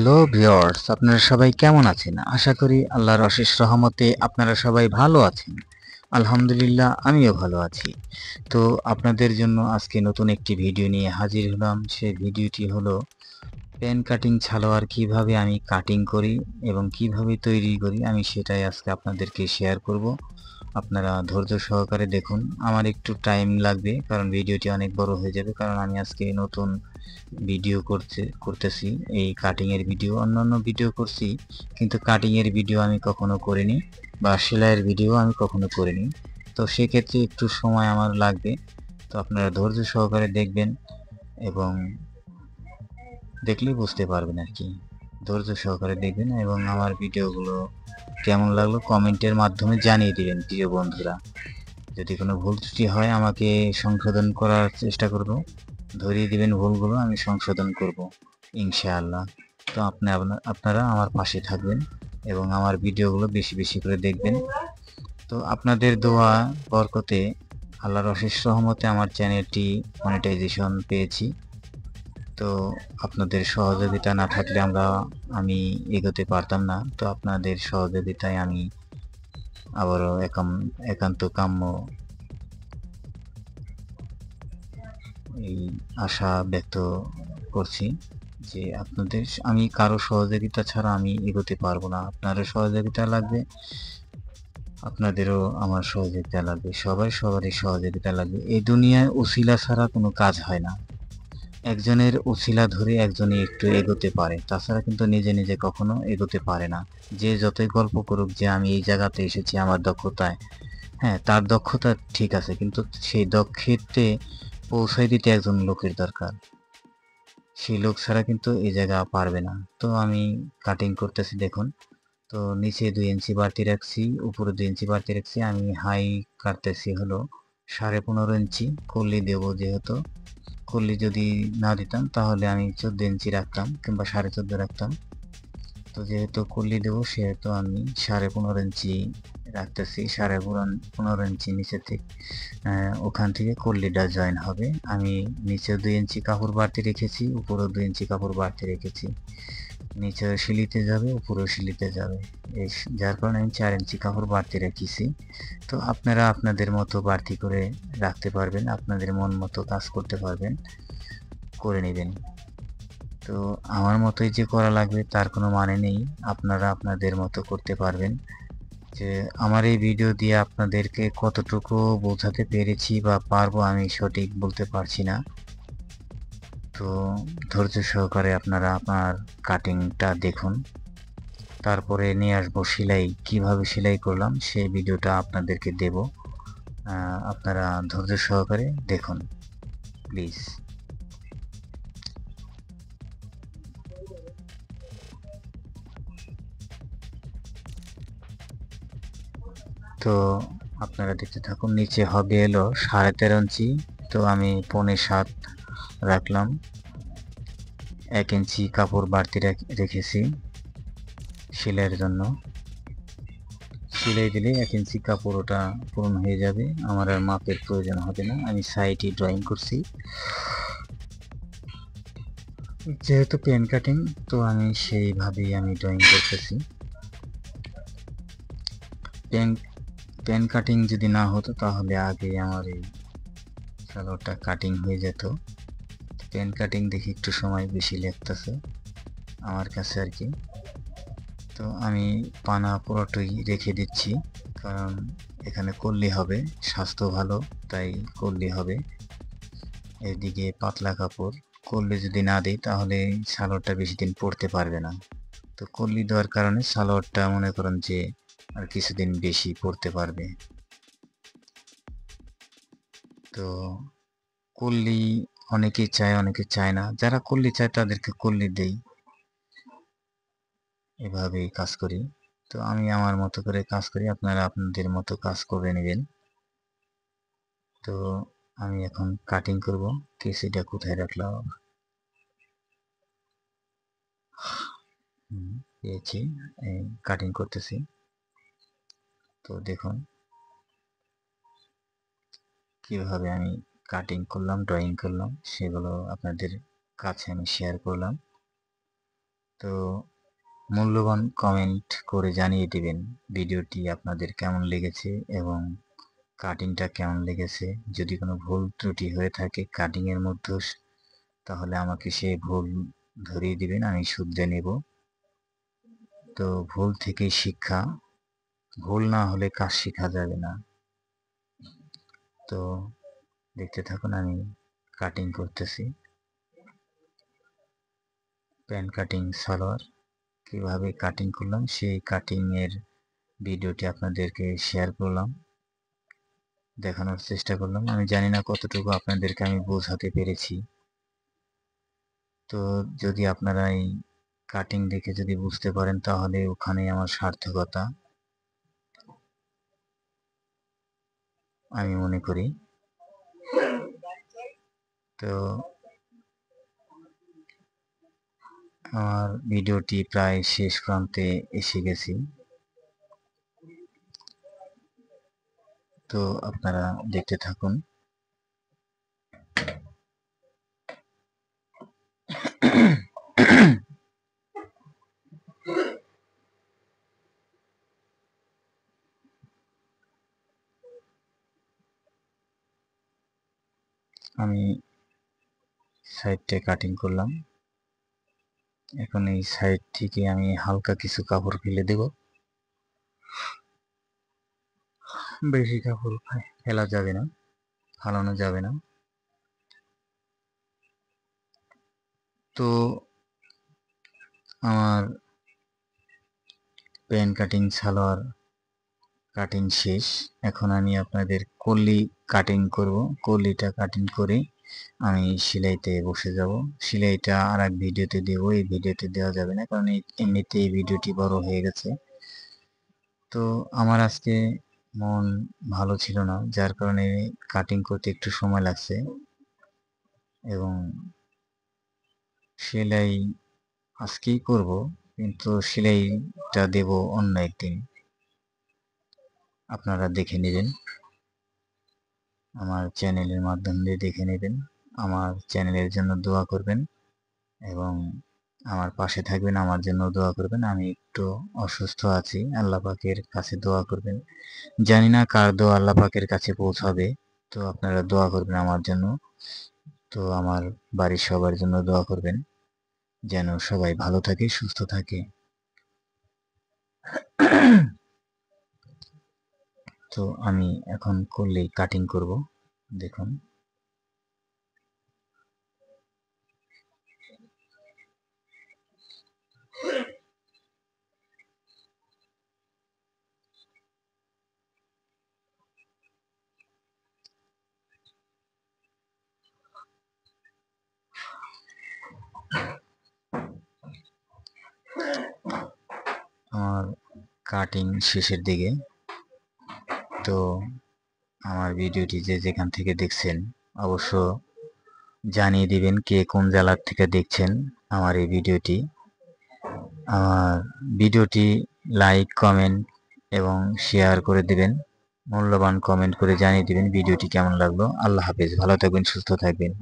Hello viewers, আপনারা সবাই কেমন আছেন? আশা করি আল্লাহর অশেষ রহমতে আপনারা সবাই ভালো আছেন। আলহামদুলিল্লাহ, আমিও ভালো আছি। তো আপনাদের জন্য আজকে নতুন একটি ভিডিও নিয়ে হাজির হলাম। সেই ভিডিওটি হলো পেন কাটিং সালোয়ার কিভাবে আমি কাটিং করি এবং কিভাবে তৈরি করি, আমি সেটাই আজকে আপনাদেরকে শেয়ার করব। আপনারা ধৈর্য সহকারে দেখুন। আমার একটু টাইম লাগবে কারণ ভিডিওটি অনেক বড় হয়ে যাবে, কারণ আমি আজকে নতুন ভিডিও করতেছি। এই কাটিং এর ভিডিও, অন্যান্য ভিডিও করছি কিন্তু কাটিং এর ভিডিও আমি কখনো করিনি বা সেলাইয়ের ভিডিও আমি কখনো করিনি। তো সেক্ষেত্রে একটু সময় আমার লাগবে। তো আপনারা ধৈর্য সহকারে দেখবেন এবং দেখলেই বুঝতে পারবেন আর কি। ধৈর্য সহকারে দেখবেন এবং আমার ভিডিওগুলো কেমন লাগলো কমেন্টের মাধ্যমে জানিয়ে দিবেন প্রিয় বন্ধুরা। যদি কোনো ভুল ত্রুটি হয় আমাকে সংশোধন করার চেষ্টা করব, ধরিয়ে দিবেন ভুলগুলো, আমি সংশোধন করব ইনশাআল্লাহ। তো আপনারা আমার পাশে থাকবেন এবং আমার ভিডিওগুলো বেশি বেশি করে দেখবেন। তো আপনাদের দোয়া বরকতে আল্লাহর অশেষ রহমতে আমার চ্যানেলটি মনিটাইজেশন পেয়েছি। তো আপনাদের সহযোগিতা না থাকলে আমি এগোতে পারতাম না। তো আপনাদের সহযোগিতায় আমি আবারও একান্ত কাম্য এই আশা ব্যক্ত করছি যে আমি কারো সহযোগিতা ছাড়া আমি এগোতে পারবো না। আপনারও সহযোগিতা লাগবে, আপনাদেরও আমার সহযোগিতা লাগবে, সবারই সহযোগিতা লাগবে। এই দুনিয়ায় উছিলা ছাড়া কোনো কাজ হয় না। একজনের উছিলা ধরে একজনই একটু এগোতে পারে, তাছাড়া কিন্তু নিজে নিজে কখনো এগোতে পারে না। যে যতই গল্প করুক যে আমি এই জায়গাতে এসেছি আমার দক্ষতায়, হ্যাঁ তার দক্ষতা ঠিক আছে, কিন্তু সেই দক্ষিতে পৌঁছায় দিতে একজন লোকের দরকার। সেই লোক ছাড়া কিন্তু এই জায়গা পারবে না। তো আমি কাটিং করতেছি দেখুন। তো নিচে 2 ইঞ্চি বাড়তি রাখছি, উপরে 2 ইঞ্চি বাড়তি রাখছি। আমি হাই কাটতেছি হলো 15.5 ইঞ্চি। কলি দেব, যেহেতু কলি যদি না দিতাম তাহলে আমি 14 ইঞ্চি রাখতাম কিংবা 14.5 রাখতাম। তো যেহেতু কলি দেবো সেহেতু আমি 15.5 ইঞ্চি রাখতেছি। 15.5 ইঞ্চি নিচে থেকে ওখান থেকে কল্লিটা জয়েন হবে। আমি নিচে 2 ইঞ্চি কাপড় বাড়তি রেখেছি, উপরেও 2 ইঞ্চি কাপড় বাড়তি রেখেছি। নিচে শিলিতে যাবে, উপরেও শিলিতে যাবে, যার কারণে আমি 4 ইঞ্চি কাপড় বাড়তি রেখেছি। তো আপনারা আপনাদের মতো বাড়তি করে রাখতে পারবেন, আপনাদের মন মতো কাজ করতে পারবেন, করে নেবেন। তো আমার মতোই যে করা লাগবে তার কোনো মানে নেই, আপনারা আপনাদের মতো করতে পারবেন। যে আমার এই ভিডিও দিয়ে আপনাদেরকে কতটুকু বোঝাতে পেরেছি বা পারবো আমি সঠিক বলতে পারছি না। তো ধৈর্য সহকারে আপনারা আপনার কাটিংটা দেখুন, তারপরে নিয়ে আসবো সেলাই, কিভাবে সেলাই করলাম সেই ভিডিওটা আপনাদেরকে দেব। আপনারা ধৈর্য সহকারে দেখুন প্লিজ। তো আপনারা দেখতে থাকুন। নিচে হবে এলো 13.5 ইঞ্চি, তো আমি 6.25 রাখলাম। 1 ইঞ্চি কাপড় বাড়তি রেখেছি সেলাইয়ের জন্য। সেলাই দিলে 1 ইঞ্চি কাপড় ওটা পূরণ হয়ে যাবে, আমার আর মাপের প্রয়োজন হবে না। আমি সাইডে ড্রয়িং করছি, যেহেতু পেন কাটিং তো আমি সেইভাবেই আমি ড্রয়িং করতেছি। পেন পেন কাটিং যদি না হতো তাহলে আগে আমার এই সালোয়ারটা কাটিং হয়ে যেত। পেন কাটিং দেখি একটু সময় বেশি লাগতেছে আমার কাছে আর কি। তো আমি পানা পুরোটাই রেখে দিচ্ছি, কারণ এখানে করলে হবে, স্বাস্থ্য ভালো তাই করলে হবে। এদিকে পাতলা কাপড়, করলে যদি না দিই তাহলে সালোয়ারটা বেশি দিন পরতে পারবে না। তো কল্লি দেওয়ার কারণে সালোয়ারটা মনে করেন যে আর কিছুদিন বেশি পরতে পারবে। তো কল্লি অনেকে চায় অনেকে চায় না, যারা কল্লি চায় তাদেরকে কল্লি দেই, এভাবেই কাজ করি। তো আমি আমার মতো করে কাজ করি, আপনারা আপনাদের মতো কাজ করে নেবেন। তো আমি এখন কাটিং করব। কেসিটা কোথায় রাখলাম, পেয়েছি, কাটিং করতেছি। তো দেখুন কিভাবে আমি কাটিং করলাম, ড্রয়িং করলাম, সেগুলো আপনাদের কাছে আমি শেয়ার করলাম। তো মূল্যবান কমেন্ট করে জানিয়ে দিবেন ভিডিওটি আপনাদের কেমন লেগেছে এবং কাটিংটা কেমন লেগেছে। যদি কোনো ভুল ত্রুটি হয়ে থাকে কাটিংয়ের মধ্যে, তাহলে আমাকে সেই ভুল ধরিয়ে দিবেন, আমি শুধরে নেব। তো ভুল থেকেই শিক্ষা, ভুল না হলে কাজ শেখা যাবে না। তো দেখতে থাকুন, আমি কাটিং করতেছি। প্যান্ট কাটিং সালোয়ার কিভাবে কাটিং করলাম সেই কাটিং এর ভিডিওটি আপনাদেরকে শেয়ার করলাম, দেখানোর চেষ্টা করলাম। আমি জানি না কতটুকু আপনাদেরকে আমি বোঝাতে পেরেছি। তো যদি আপনারা এই কাটিং দেখে যদি বুঝতে পারেন তাহলে ওখানে আমার সার্থকতা আমি মনে করি। তো আমার ভিডিওটি প্রায় শেষ প্রান্তে এসে গেছি। তো আপনারা দেখতে থাকুন। আমি সাইডটা কাটিং করলাম, এখন এই সাইড থেকে আমি হালকা কিছু কাপড় ফেলে দেব। বেশি কাপড় ফেলা যাবে না, ফালানো যাবে না। তো আমার প্যান্ট কাটিং সালোয়ার কাটিং শেষ। এখন আমি আপনাদের কলি কাটিং করব। কলিটা কাটিং করে আমি সেলাইতে বসে যাব। সেলাইটা আর এক ভিডিওতে দেব, এই ভিডিওতে দেওয়া যাবে না কারণ এমনিতে এই ভিডিওটি বড় হয়ে গেছে। তো আমার আজকে মন ভালো ছিল না, যার কারণে কাটিং করতে একটু সময় লাগছে এবং সেলাই আজকেই করব, কিন্তু সেলাইটা দেব অন্য একদিন, আপনারা দেখে নেবেন, আমার চ্যানেলের মাধ্যম দিয়ে দেখে নেবেন। আমার চ্যানেলের জন্য দোয়া করবেন এবং আমার পাশে থাকবেন, আমার জন্য দোয়া করবেন। আমি একটু অসুস্থ আছি, আল্লাহ পাকের কাছে দোয়া করবেন। জানি না কার দোয়া আল্লাহ পাকের কাছে পৌঁছাবে, তো আপনারা দোয়া করবেন আমার জন্য। তো আমার বাড়ির সবার জন্য দোয়া করবেন যেন সবাই ভালো থাকে, সুস্থ থাকে। তো আমি এখন করলেই কাটিং করব, দেখুন। আমার কাটিং শেষের দিকে। তো আমার ভিডিওটি যে যেখান থেকে দেখছেন অবশ্য জানিয়ে দিবেন কে কোন জেলার থেকে দেখছেন আমার এই ভিডিওটি। আমার ভিডিওটি লাইক, কমেন্ট এবং শেয়ার করে দিবেন, মূল্যবান কমেন্ট করে জানিয়ে দিবেন ভিডিওটি কেমন লাগলো। আল্লাহ হাফেজ, ভালো থাকবেন, সুস্থ থাকবেন।